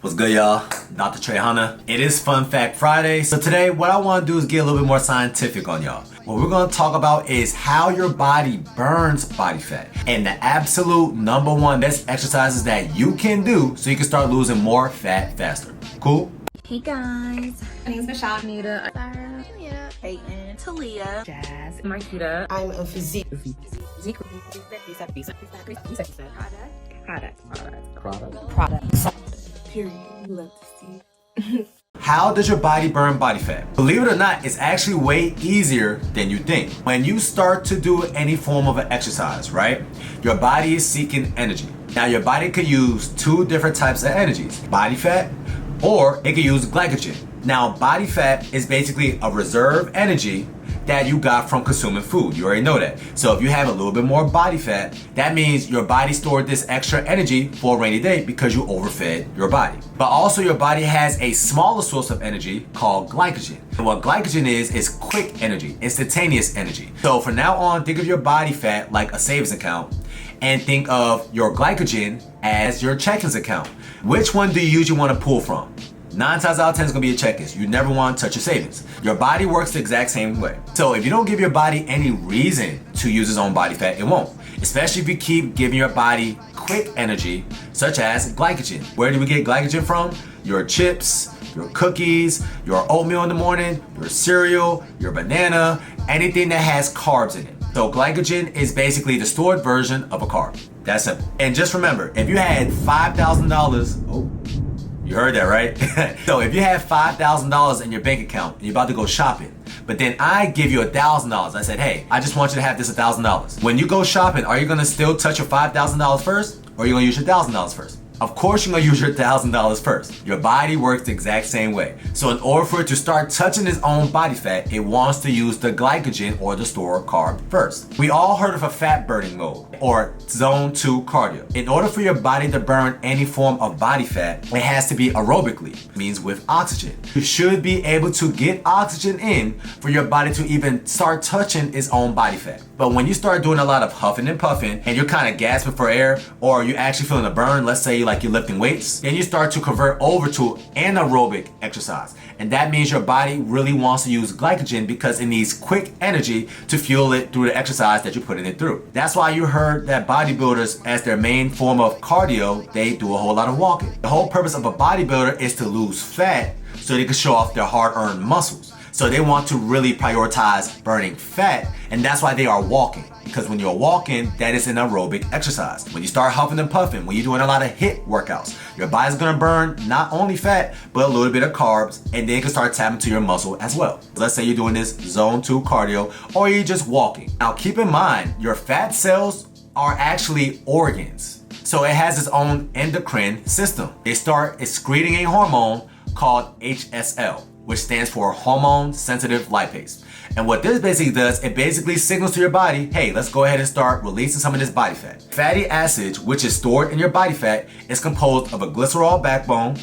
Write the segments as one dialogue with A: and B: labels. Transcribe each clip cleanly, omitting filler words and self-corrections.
A: What's good, y'all? Dr. Trehunna. It is Fun Fact Friday. So today, what I want to do is get a little bit more scientific on y'all. What we're going to talk about is how your body burns body fat. And the absolute number one best exercises that you can do so you can start losing more fat faster. Cool?
B: Hey guys,
C: My name is Michelle.
B: Anita, Sarah, Leah, Peyton, Talia, Jazz,
C: Marquita.
D: I'm a physique.
B: product.
D: Period. You love to see.
A: How does your body burn body fat? Believe it or not, it's actually way easier than you think. When you start to do any form of an exercise, right? Your body is seeking energy. Now your body could use two different types of energies, body fat, or it could use glycogen. Now body fat is basically a reserve energy that you got from consuming food. You already know that. So if you have a little bit more body fat, that means your body stored this extra energy for a rainy day because you overfed your body. But also your body has a smaller source of energy called glycogen. And what glycogen is quick energy, instantaneous energy. So from now on, think of your body fat like a savings account and think of your glycogen as your checkings account. Which one do you usually want to pull from? 9 times out of 10 is going to be your checkings. You never want to touch your savings. Your body works the exact same way. So if you don't give your body any reason to use its own body fat, it won't. Especially if you keep giving your body quick energy, such as glycogen. Where do we get glycogen from? Your chips, your cookies, your oatmeal in the morning, your cereal, your banana, anything that has carbs in it. So glycogen is basically the stored version of a carb. That's simple. And just remember, if you had $5,000, you heard that, right? So if you have $5,000 in your bank account and you're about to go shopping, but then I give you $1,000. I said, hey, I just want you to have this $1,000. When you go shopping, are you gonna still touch your $5,000 first, or are you gonna use your $1,000 first? Of course you're gonna use your $1,000 first. Your body works the exact same way. So in order for it to start touching its own body fat, it wants to use the glycogen or the stored carb first. We all heard of a fat burning mode or zone 2 cardio. In order for your body to burn any form of body fat, it has to be aerobically, means with oxygen. You should be able to get oxygen in for your body to even start touching its own body fat. But when you start doing a lot of huffing and puffing and you're kind of gasping for air, or you're actually feeling a burn, let's say like you're lifting weights, then you start to convert over to anaerobic exercise. And that means your body really wants to use glycogen because it needs quick energy to fuel it through the exercise that you're putting it through. That's why you heard that bodybuilders, as their main form of cardio, they do a whole lot of walking. The whole purpose of a bodybuilder is to lose fat so they can show off their hard-earned muscles. So they want to really prioritize burning fat, and that's why they are walking. Because when you're walking, that is an aerobic exercise. When you start huffing and puffing, when you're doing a lot of HIIT workouts, your body's gonna burn not only fat, but a little bit of carbs, and then you can start tapping to your muscle as well. Let's say you're doing this zone 2 cardio, or you're just walking. Now keep in mind, your fat cells are actually organs. So it has its own endocrine system. They start excreting a hormone called HSL, which stands for hormone sensitive lipase. And what this basically does, it basically signals to your body, hey, let's go ahead and start releasing some of this body fat. Fatty acids, which is stored in your body fat, is composed of a glycerol backbone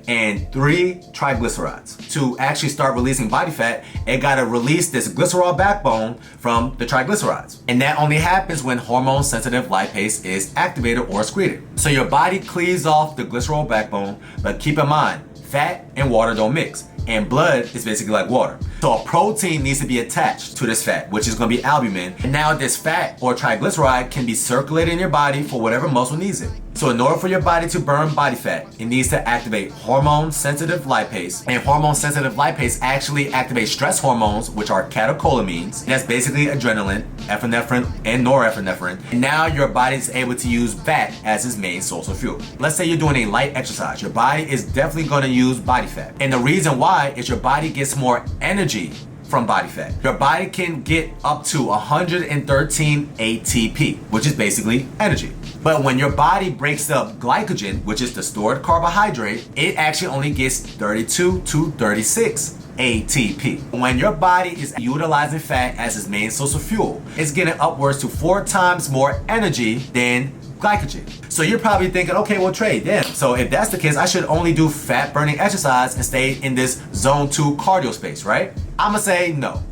A: and 3 triglycerides. To actually start releasing body fat, it gotta release this glycerol backbone from the triglycerides. And that only happens when hormone sensitive lipase is activated or excreted. So your body cleaves off the glycerol backbone, but keep in mind, fat and water don't mix. And blood is basically like water. So a protein needs to be attached to this fat, which is gonna be albumin. And now this fat or triglyceride can be circulated in your body for whatever muscle needs it. So in order for your body to burn body fat, it needs to activate hormone-sensitive lipase. And hormone-sensitive lipase actually activates stress hormones, which are catecholamines. That's basically adrenaline, epinephrine, and norepinephrine. And now your body is able to use fat as its main source of fuel. Let's say you're doing a light exercise. Your body is definitely gonna use body fat. And the reason why is your body gets more energy from body fat. Your body can get up to 113 ATP, which is basically energy. But when your body breaks up glycogen, which is the stored carbohydrate, it actually only gets 32 to 36 ATP. When your body is utilizing fat as its main source of fuel, it's getting upwards to 4 times more energy than glycogen. So you're probably thinking, okay, well, Trey, damn. So if that's the case, I should only do fat burning exercise and stay in this zone 2 cardio space, right? I'ma say no.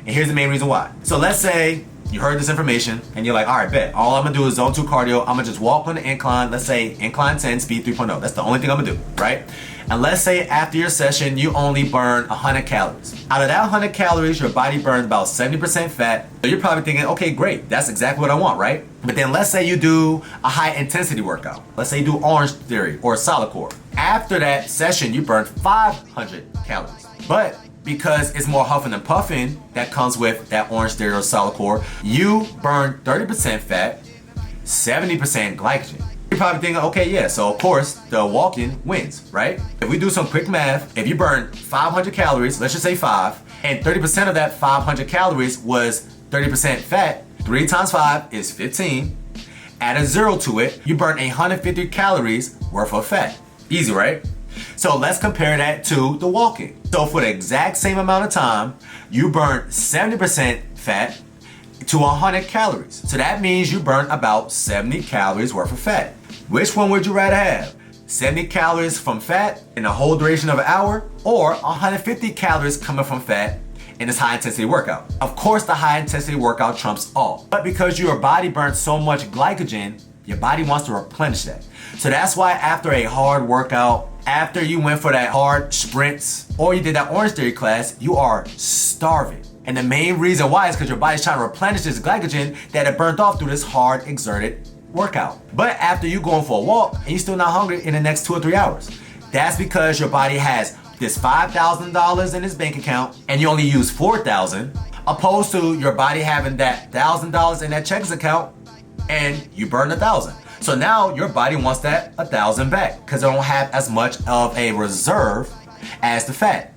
A: And here's the main reason why. So let's say You heard this information and you're like, all right, bet. All I'm gonna do is zone 2 cardio. I'm gonna just walk on the incline. Let's say incline 10, speed 3.0. That's the only thing I'm gonna do, right? And let's say after your session, you only burn 100 calories. Out of that 100 calories, your body burns about 70% fat. So you're probably thinking, okay, great. That's exactly what I want, right? But then let's say you do a high intensity workout. Let's say you do Orange Theory or Solid Core. After that session, you burn 500 calories. But because it's more huffing and puffing that comes with that Orange Theory or Solid Core, you burn 30% fat, 70% glycogen. You're probably thinking, okay, yeah, so of course the walking wins, right? If we do some quick math, if you burn 500 calories, let's just say 5, and 30% of that 500 calories was 30% fat, 3 times 5 is 15. Add a 0 to it, you burn 150 calories worth of fat. Easy, right? So let's compare that to the walking. So for the exact same amount of time, you burn 70% fat to 100 calories. So that means you burn about 70 calories worth of fat. Which one would you rather have? 70 calories from fat in the whole duration of an hour, or 150 calories coming from fat in this high intensity workout? Of course, the high intensity workout trumps all. But because your body burns so much glycogen, your body wants to replenish that. So that's why after a hard workout, after you went for that hard sprints, or you did that Orange Theory class, you are starving. And the main reason why is because your body's trying to replenish this glycogen that it burnt off through this hard exerted workout. But after you going for a walk and you're still not hungry in the next 2 or 3 hours, that's because your body has this $5,000 in its bank account and you only use $4,000, opposed to your body having that $1,000 in that checkings account and you burn 1,000. So now your body wants that 1,000 back because it don't have as much of a reserve as the fat.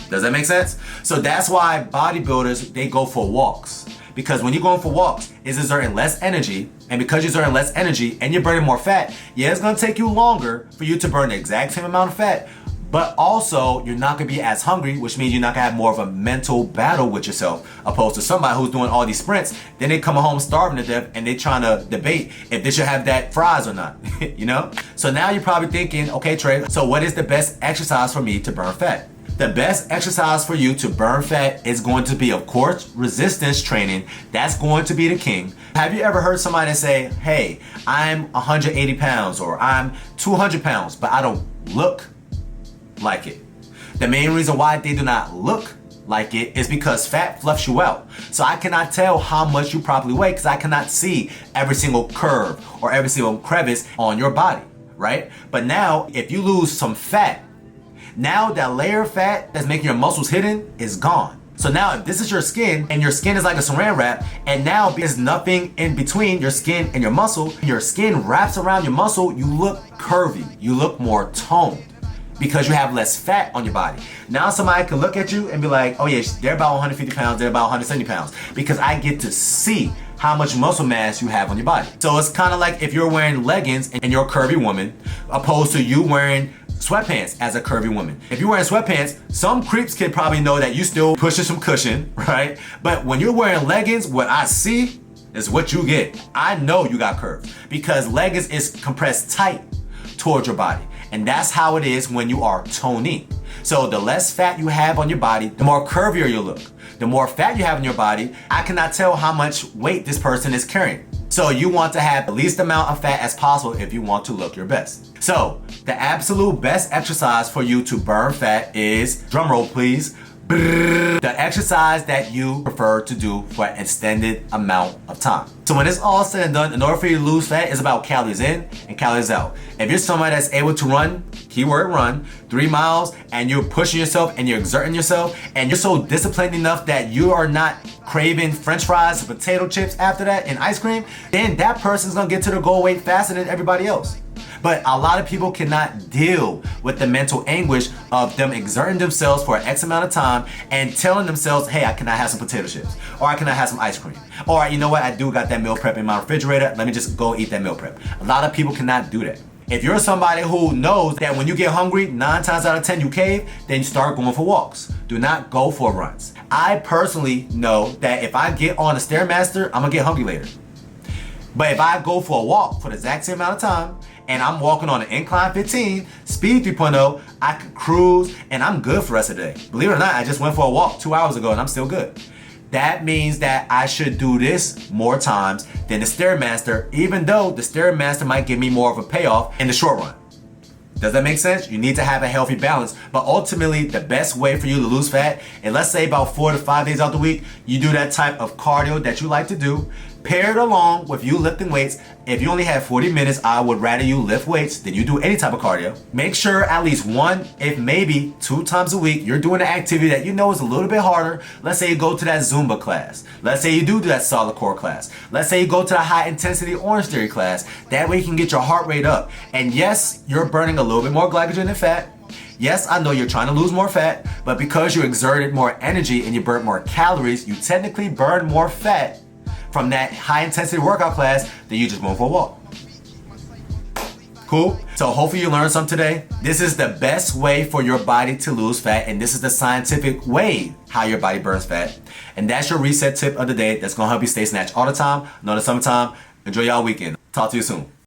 A: Does that make sense? So that's why bodybuilders, they go for walks. Because when you're going for walks, it's exerting less energy. And because you're exerting less energy and you're burning more fat, yeah, it's gonna take you longer for you to burn the exact same amount of fat. But also, you're not gonna be as hungry, which means you're not gonna have more of a mental battle with yourself, opposed to somebody who's doing all these sprints, then they come home starving to death and they trying to debate if they should have that fries or not, you know? So now you're probably thinking, okay, Trey, so what is the best exercise for me to burn fat? The best exercise for you to burn fat is going to be, of course, resistance training. That's going to be the king. Have you ever heard somebody say, hey, I'm 180 pounds or I'm 200 pounds, but I don't look like it? The main reason why they do not look like it is because fat fluffs you out. So I cannot tell how much you properly weigh because I cannot see every single curve or every single crevice on your body, right? But now, if you lose some fat, now that layer of fat that's making your muscles hidden is gone. So now if this is your skin and your skin is like a saran wrap and now there's nothing in between your skin and your skin wraps around your muscle, you look curvy, you look more toned because you have less fat on your body. Now somebody can look at you and be like, oh yeah, they're about 150 pounds, they're about 170 pounds because I get to see how much muscle mass you have on your body. So it's kind of like if you're wearing leggings and you're a curvy woman opposed to you wearing sweatpants as a curvy woman. If you're wearing sweatpants, some creeps can probably know that you still pushing some cushion, right? But when you're wearing leggings, what I see is what you get. I know you got curves because leggings is compressed tight towards your body. And that's how it is when you are toning. So the less fat you have on your body, the more curvier you look. The more fat you have in your body, I cannot tell how much weight this person is carrying. So you want to have the least amount of fat as possible if you want to look your best. So the absolute best exercise for you to burn fat is, drum roll please, the exercise that you prefer to do for an extended amount of time. So when it's all said and done, in order for you to lose fat, it's about calories in and calories out. If you're somebody that's able to run, keyword run, 3 miles and you're pushing yourself and you're exerting yourself and you're so disciplined enough that you are not craving french fries or potato chips after that and ice cream, then that person's gonna get to their goal weight faster than everybody else. But a lot of people cannot deal with the mental anguish of them exerting themselves for an X amount of time and telling themselves, hey, I cannot have some potato chips, or I cannot have some ice cream, or you know what, I do got that meal prep in my refrigerator, let me just go eat that meal prep. A lot of people cannot do that. If you're somebody who knows that when you get hungry, 9 times out of 10 you cave, then you start going for walks. Do not go for runs. I personally know that if I get on a Stairmaster, I'm gonna get hungry later. But if I go for a walk for the exact same amount of time, and I'm walking on an incline 15, speed 3.0, I could cruise and I'm good for the rest of the day. Believe it or not, I just went for a walk 2 hours ago and I'm still good. that means that I should do this more times than the Stairmaster, even though the Stairmaster might give me more of a payoff in the short run. Does that make sense? You need to have a healthy balance, but ultimately the best way for you to lose fat, and let's say about 4 to 5 days out the week, you do that type of cardio that you like to do, paired along with you lifting weights. If you only have 40 minutes, I would rather you lift weights than you do any type of cardio. Make sure at least 1, if maybe 2 times a week, you're doing an activity that you know is a little bit harder. Let's say you go to that Zumba class. Let's say you do that solid core class. Let's say you go to the high intensity Orange Theory class. That way you can get your heart rate up. And yes, you're burning a little bit more glycogen than fat. Yes, I know you're trying to lose more fat, but because you exerted more energy and you burnt more calories, you technically burn more fat from that high intensity workout class than you just went for a walk. Cool? So hopefully you learned something today. This is the best way for your body to lose fat, and this is the scientific way how your body burns fat. And that's your reset tip of the day that's gonna help you stay snatched all the time. Know the summertime. Enjoy y'all weekend. Talk to you soon.